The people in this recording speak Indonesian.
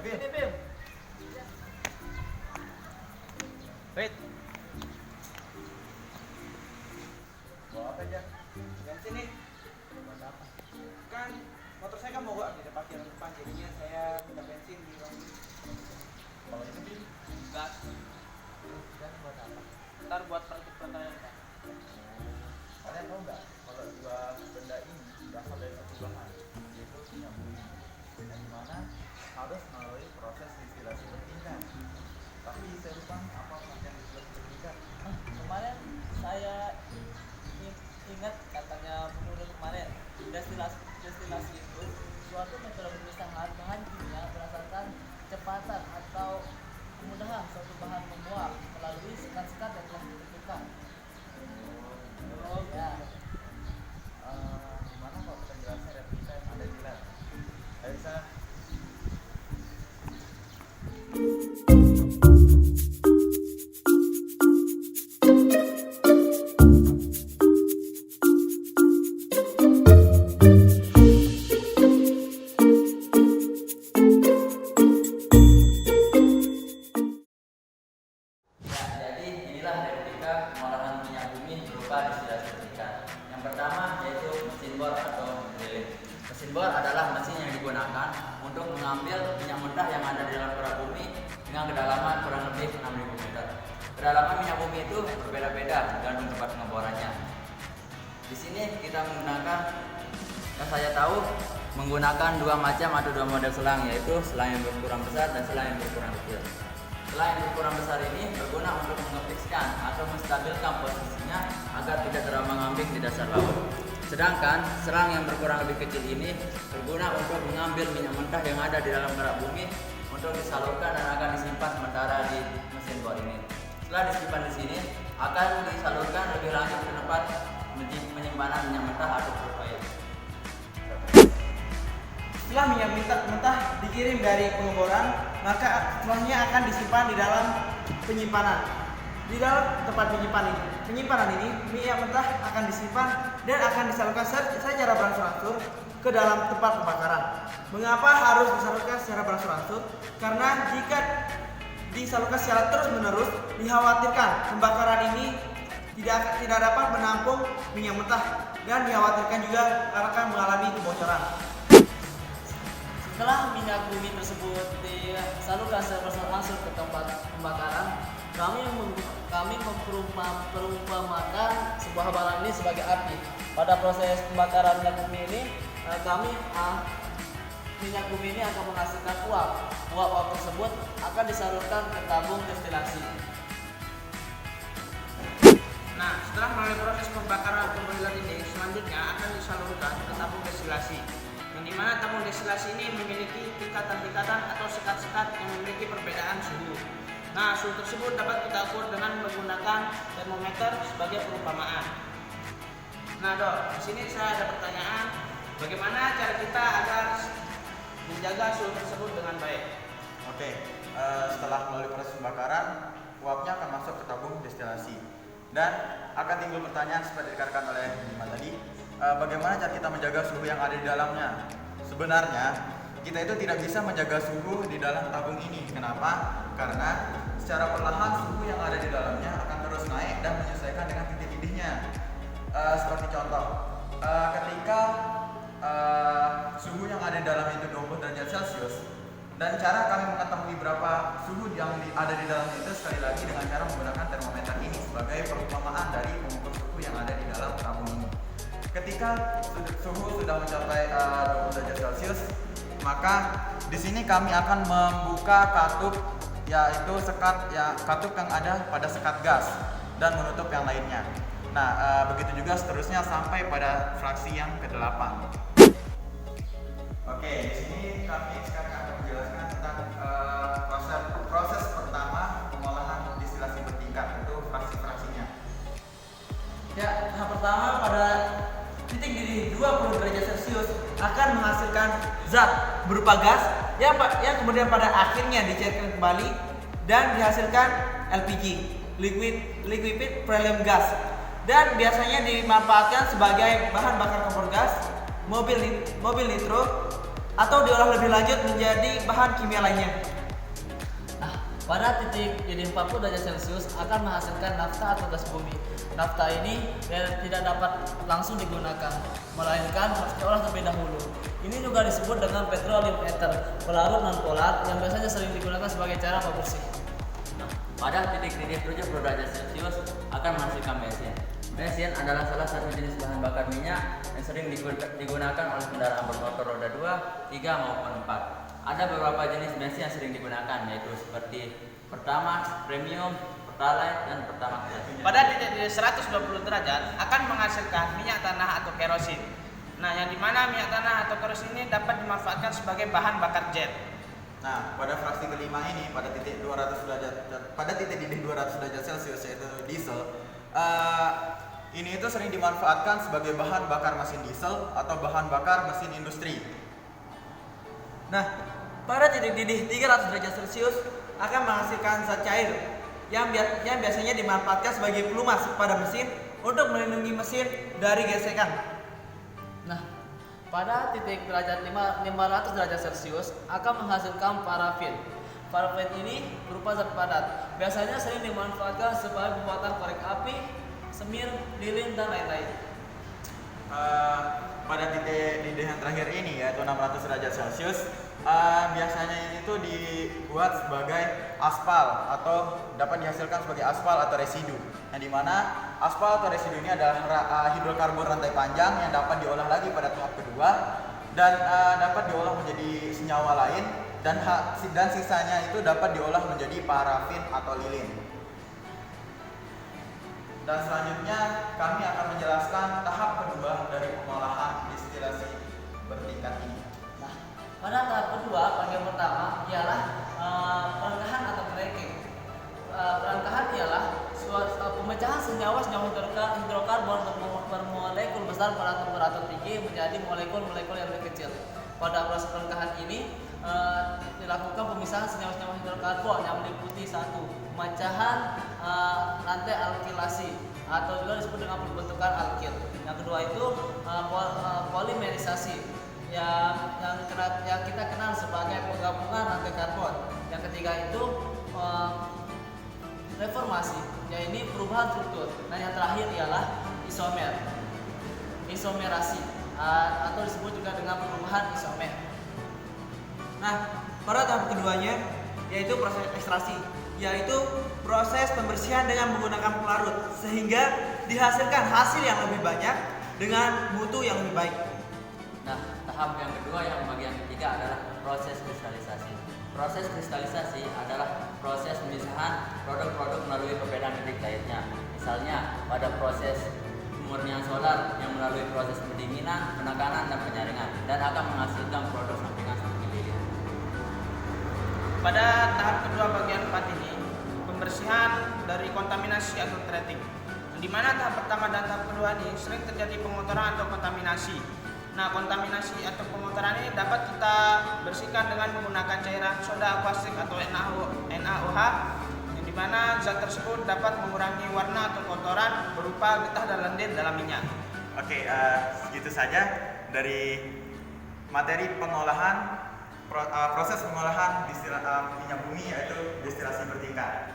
Bim. Ini Bim. Wait. Bawa apa aja? Bensin nih. Buat apa? Kan motor saya kan mau gua di parkiran depan, jadinya saya minta bensin di ruang Kalau ini Bim, gas. dan buat apa? Ntar buat perantara Pak. Kalian tahu nggak kalau dua benda ini berasal dari satu bahan, yaitu minyak bumi, yang dimana harus melalui proses distilasi bertingkat. Tapi saya lupa apa pengertian distilasi bertingkat. Kemarin saya ingat katanya menurut kemarin destilasi itu suatu metode pemisahan bahan kimia berdasarkan kecepatan atau kemudahan suatu bahan menguap melalui sekat-sekat yang telah ditentukan. Oh, Ya, gimana kalau kita jelasnya replika yang ada di lab? Ayo sana. jadi inilah replika pengolahan minyak bumi berupa destilasi bertingkat. Yang pertama yaitu mesin bor atau drilling. Mesin bor adalah mesin yang digunakan untuk mengambil minyak mentah yang ada di dalam kerak bumi dengan kedalaman kurang lebih 6.000 meter. Kedalaman minyak bumi itu berbeda-beda tergantung tempat pengeborannya. Di sini kita menggunakan, yang saya tahu, menggunakan dua macam atau dua model selang, yaitu selang yang berkurang besar dan selang yang berkurang kecil. Selang yang berkurang besar ini berguna untuk mengefikskan atau menstabilkan posisinya agar tidak terlalu mengambing di dasar laut. Sedangkan selang yang berkurang lebih kecil ini berguna untuk mengambil minyak mentah yang ada di dalam kerak bumi untuk disalurkan dan akan disimpan sementara di mesin bor ini. Setelah disimpan di sini, akan disalurkan lebih lanjut ke tempat penyimpanan minyak mentah atau profile. Setelah minyak mentah dikirim dari pengeboran, maka setelahnya akan disimpan di dalam penyimpanan. Di dalam tempat penyimpanan ini, minyak mentah akan disimpan dan akan disalurkan secara berangsur-angsur ke dalam tempat pembakaran. Mengapa harus disalurkan secara berangsur-angsur? Karena jika disalurkan secara terus-menerus, dikhawatirkan pembakaran ini tidak dapat menampung minyak mentah dan dikhawatirkan juga akan mengalami kebocoran. Setelah minyak bumi tersebut disalurkan secara berangsur ke tempat pembakaran, kami memperumpamakan sebuah barang ini sebagai api. Pada proses pembakaran minyak bumi ini, minyak bumi ini akan menghasilkan uap. Uap tersebut akan disalurkan ke tabung destilasi. Nah, setelah melalui proses pembakaran pembuatan ini, selanjutnya akan disalurkan ke tabung destilasi. Yang dimana tabung destilasi ini memiliki tingkatan-tingkatan atau sekat-sekat yang memiliki perbedaan suhu. Nah, suhu tersebut dapat kita ukur dengan menggunakan termometer sebagai perumpamaan. Nah, Dok, di sini saya ada pertanyaan, bagaimana cara kita agar menjaga suhu tersebut dengan baik? Oke, setelah melalui proses pembakaran, uapnya akan masuk ke tabung destilasi dan akan timbul pertanyaan seperti dikatakan oleh Bima tadi, bagaimana cara kita menjaga suhu yang ada di dalamnya? Sebenarnya kita itu tidak bisa menjaga suhu di dalam tabung ini. Kenapa? Karena secara perlahan suhu yang ada di dalamnya akan terus naik dan menyesuaikan dengan titik didihnya. Seperti contoh, ketika suhu yang ada di dalam itu 20 derajat Celcius, dan cara kami mengetahui berapa suhu yang ada di dalam itu sekali lagi dengan cara menggunakan termometer ini sebagai perumpamaan dari pengukur suhu yang ada di dalam tabung ini. Ketika suhu sudah mencapai 20 derajat Celcius, maka di sini kami akan membuka katup, yaitu katup yang ada pada sekat gas dan menutup yang lainnya. Nah, begitu juga seterusnya sampai pada fraksi yang ke-8. Oke, di sini kami sekarang akan menjelaskan tentang proses pertama pengolahan destilasi bertingkat, itu fraksi-fraksinya. Ya, yang pertama pada titik didih 20 derajat Celcius akan menghasilkan zat berupa gas yang kemudian pada akhirnya dicairkan kembali dan dihasilkan LPG, liquid petroleum gas, dan biasanya dimanfaatkan sebagai bahan bakar kompor gas, mobil nitro atau diolah lebih lanjut menjadi bahan kimia lainnya. Nah, pada titik didih 40 derajat Celcius akan menghasilkan nafta atau gas bumi. Nafta ini tidak dapat langsung digunakan, melainkan harus diolah terlebih dahulu. Ini juga disebut dengan petroleum ether, pelarut non-polar yang biasanya sering digunakan sebagai cara pembersih. Pada titik didih 70 derajat Celcius akan menghasilkan bensin. Bensin adalah salah satu jenis bahan bakar minyak yang sering digunakan oleh kendaraan bermotor roda 2, 3 maupun 4. Ada beberapa jenis bensin yang sering digunakan, yaitu seperti Pertamax, Premium, Pertalite, dan Pertamax Plus. Pada titik didih 120 derajat akan menghasilkan minyak tanah atau kerosin. Nah, yang dimana minyak tanah atau kerosin ini dapat dimanfaatkan sebagai bahan bakar jet. Nah, pada fraksi kelima ini pada titik 200 derajat pada titik didih 200 derajat Celcius yaitu diesel, ini itu sering dimanfaatkan sebagai bahan bakar mesin diesel atau bahan bakar mesin industri. Nah, pada titik didih 300 derajat Celcius akan menghasilkan zat cair yang biasanya dimanfaatkan sebagai pelumas pada mesin untuk melindungi mesin dari gesekan. Nah, pada titik derajat 500 derajat Celcius akan menghasilkan parafin. Parafin ini berupa zat padat. Biasanya sering dimanfaatkan sebagai pembuatan korek api, semir, lilin, dan lain-lain. Pada titik didih yang terakhir ini yaitu 600 derajat Celcius, biasanya ini tuh dibuat sebagai aspal atau dapat dihasilkan sebagai aspal atau residu. Yang dimana aspal atau residu ini adalah hidrokarbon rantai panjang yang dapat diolah lagi pada tahap kedua dan dapat diolah menjadi senyawa lain dan sisanya itu dapat diolah menjadi parafin atau lilin. Dan selanjutnya kami akan menjelaskan tahap kedua dari pengolahan distilasi bertingkat ini. Nah, pada tahap kedua, bagian pertama ialah perengkahan atau cracking. Perengkahan ialah pemecahan senyawa-senyawa hidrokarbon bermolekul besar pada temperatur tinggi menjadi molekul-molekul yang lebih kecil. Pada proses perengkahan ini dilakukan pemisahan senyawa-senyawa hidrokarbon yang meliputi satu, pemecahan rantai alkilasi atau juga disebut dengan pembentukan alkil. Yang kedua itu polimerisasi yang kita kenal sebagai penggabungan rantai karbon. Yang ketiga itu reformasi, yaitu perubahan struktur. Dan yang terakhir ialah isomerasi atau disebut juga dengan perubahan isomer. Nah, pada tahap keduanya yaitu proses ekstraksi, yaitu proses pembersihan dengan menggunakan pelarut sehingga dihasilkan hasil yang lebih banyak dengan mutu yang lebih baik. Nah, tahap yang kedua yang bagian ketiga adalah proses kristalisasi. Proses kristalisasi adalah proses pemisahan produk-produk melalui perbedaan titik lainnya. Misalnya pada proses pemurnian solar yang melalui proses pendinginan, penekanan, dan penyaringan dan akan menghasilkan produk sampingan seperti lilin. Pada tahap kedua bagian 4 ini, pembersihan dari kontaminasi atau treating. Di mana tahap pertama dan tahap kedua ini sering terjadi pengotoran atau kontaminasi. Nah, kontaminasi atau pengotoran ini dapat kita bersihkan dengan menggunakan cairan soda kaustik atau NaOH, yang dimana zat tersebut dapat mengurangi warna atau kotoran berupa getah dan lendir dalam minyak. Oke, segitu saja dari materi pengolahan proses pengolahan minyak bumi yaitu destilasi bertingkat.